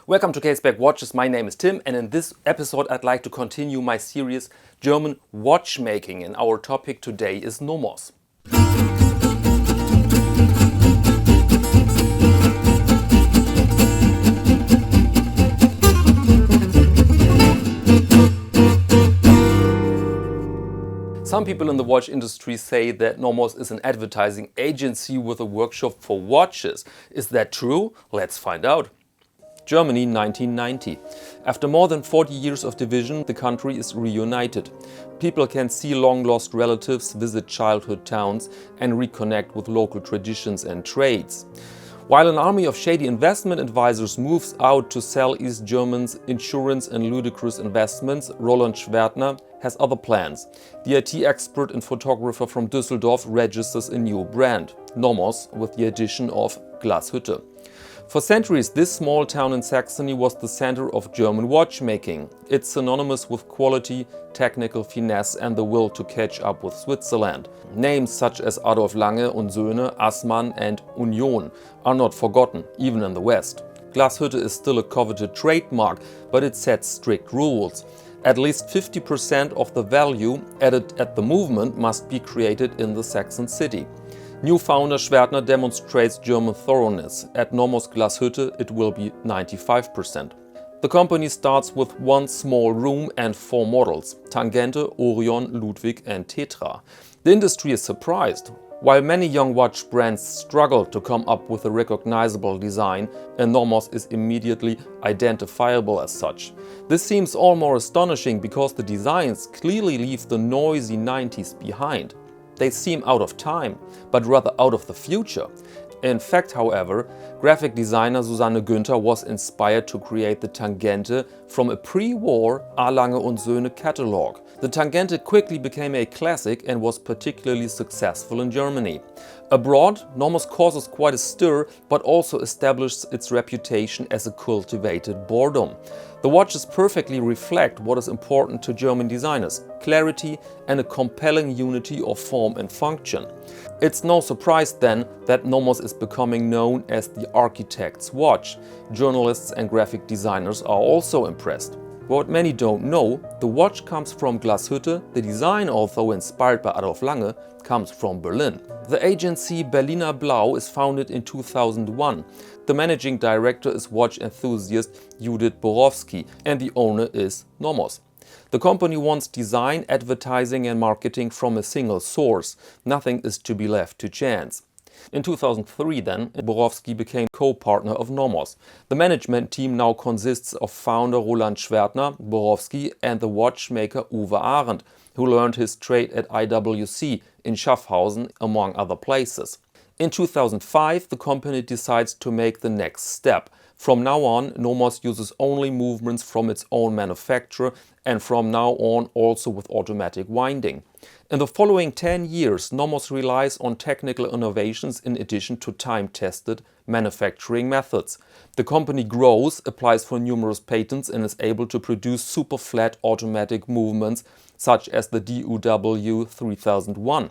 Welcome to Caseback Watches. My name is Tim, and in this episode I'd like to continue my series German watchmaking, and our topic today is Nomos. Some people in the watch industry say that Nomos is an advertising agency with a workshop for watches. Is that true? Let's find out. Germany, 1990. After more than 40 years of division, the country is reunited. People can see long-lost relatives, visit childhood towns, and reconnect with local traditions and trades. While an army of shady investment advisors moves out to sell East Germans insurance and ludicrous investments, Roland Schwertner has other plans. The IT expert and photographer from Düsseldorf registers a new brand, Nomos, with the addition of Glashütte. For centuries, this small town in Saxony was the center of German watchmaking. It's synonymous with quality, technical finesse and the will to catch up with Switzerland. Names such as Adolf Lange und Söhne, Assmann and Union are not forgotten, even in the West. Glashütte is still a coveted trademark, but it sets strict rules. At least 50% of the value added at the movement must be created in the Saxon city. New founder Schwertner demonstrates German thoroughness. At Nomos Glashütte it will be 95%. The company starts with one small room and 4 models: Tangente, Orion, Ludwig and Tetra. The industry is surprised. While many young watch brands struggle to come up with a recognizable design, a Nomos is immediately identifiable as such. This seems all more astonishing because the designs clearly leave the noisy 90s behind. They seem out of time, but rather out of the future. In fact, however, graphic designer Susanne Günther was inspired to create the Tangente from a pre-war A. Lange und Söhne catalog. The Tangente quickly became a classic and was particularly successful in Germany. Abroad, Nomos causes quite a stir, but also establishes its reputation as a cultivated boredom. The watches perfectly reflect what is important to German designers: clarity and a compelling unity of form and function. It's no surprise then that Nomos is becoming known as the architect's watch. Journalists and graphic designers are also impressed. What many don't know, the watch comes from Glashütte. The design, although inspired by Adolf Lange, comes from Berlin. The agency Berliner Blau is founded in 2001. The managing director is watch enthusiast Judith Borowski and the owner is Nomos. The company wants design, advertising and marketing from a single source. Nothing is to be left to chance. In 2003 then, Borowski became co-partner of Nomos. The management team now consists of founder Roland Schwertner, Borowski and the watchmaker Uwe Arendt, who learned his trade at IWC in Schaffhausen, among other places. In 2005, the company decides to make the next step. From now on, Nomos uses only movements from its own manufacturer and from now on also with automatic winding. In the following 10 years, Nomos relies on technical innovations in addition to time-tested manufacturing methods. The company grows, applies for numerous patents and is able to produce super flat automatic movements such as the DUW 3001.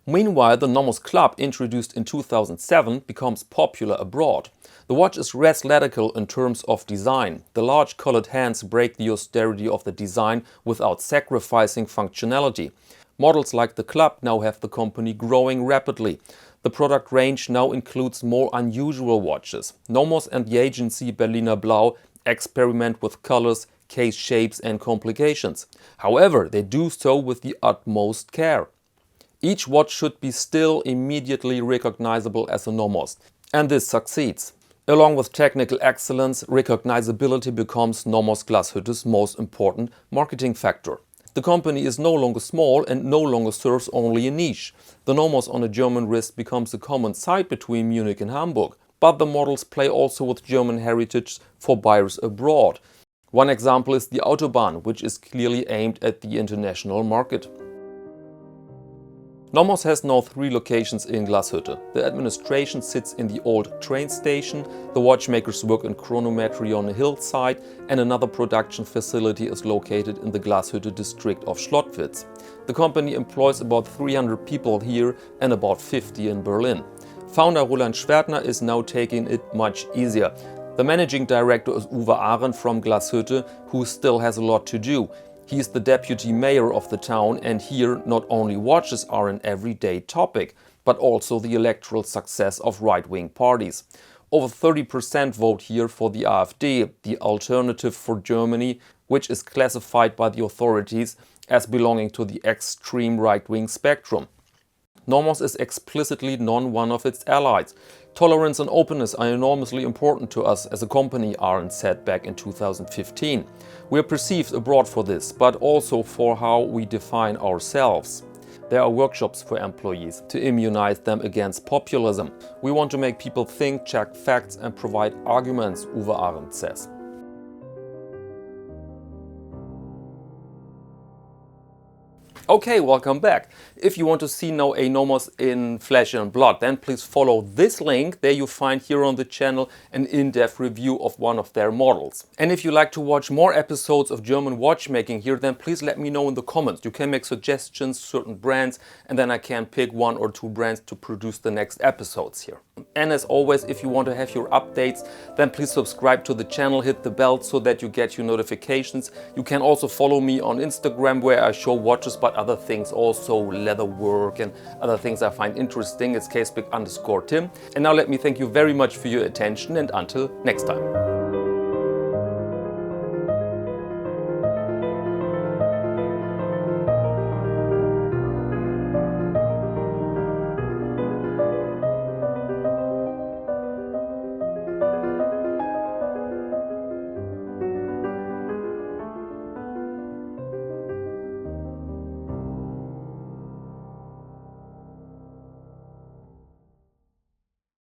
Meanwhile, the Nomos Club, introduced in 2007, becomes popular abroad. The watch is less radical in terms of design. The large colored hands break the austerity of the design without sacrificing functionality. Models like the Club now have the company growing rapidly. The product range now includes more unusual watches. Nomos and the agency Berliner Blau experiment with colors, case shapes and complications. However, they do so with the utmost care. Each watch should be still immediately recognizable as a Nomos, and this succeeds. Along with technical excellence, recognizability becomes Nomos Glashütte's most important marketing factor. The company is no longer small and no longer serves only a niche. The Nomos on a German wrist becomes a common sight between Munich and Hamburg, but the models play also with German heritage for buyers abroad. One example is the Autobahn, which is clearly aimed at the international market. Nomos has now 3 locations in Glashütte. The administration sits in the old train station, the watchmakers work in chronometry on a hillside, and another production facility is located in the Glashütte district of Schlottwitz. The company employs about 300 people here and about 50 in Berlin. Founder Roland Schwertner is now taking it much easier. The managing director is Uwe Arendt from Glashütte, who still has a lot to do. He is the deputy mayor of the town, and here not only watches are an everyday topic, but also the electoral success of right-wing parties. Over 30% vote here for the AfD, the Alternative for Germany, which is classified by the authorities as belonging to the extreme right-wing spectrum. Nomos is explicitly one of its allies. Tolerance and openness are enormously important to us as a company, Arendt said back in 2015. We are perceived abroad for this, but also for how we define ourselves. There are workshops for employees to immunize them against populism. We want to make people think, check facts and provide arguments, Uwe Arendt says. Okay, welcome back. If you want to see now a Nomos in flesh and blood, then please follow this link. There you find here on the channel an in-depth review of one of their models. And if you like to watch more episodes of German watchmaking here, then please let me know in the comments. You can make suggestions, certain brands, and then I can pick 1 or 2 brands to produce the next episodes here. And as always, if you want to have your updates, then please subscribe to the channel, hit the bell so that you get your notifications. You can also follow me on Instagram, where I show watches, but other things also, leather work and other things I find interesting. It's Caseback_Tim. And now let me thank you very much for your attention, and until next time.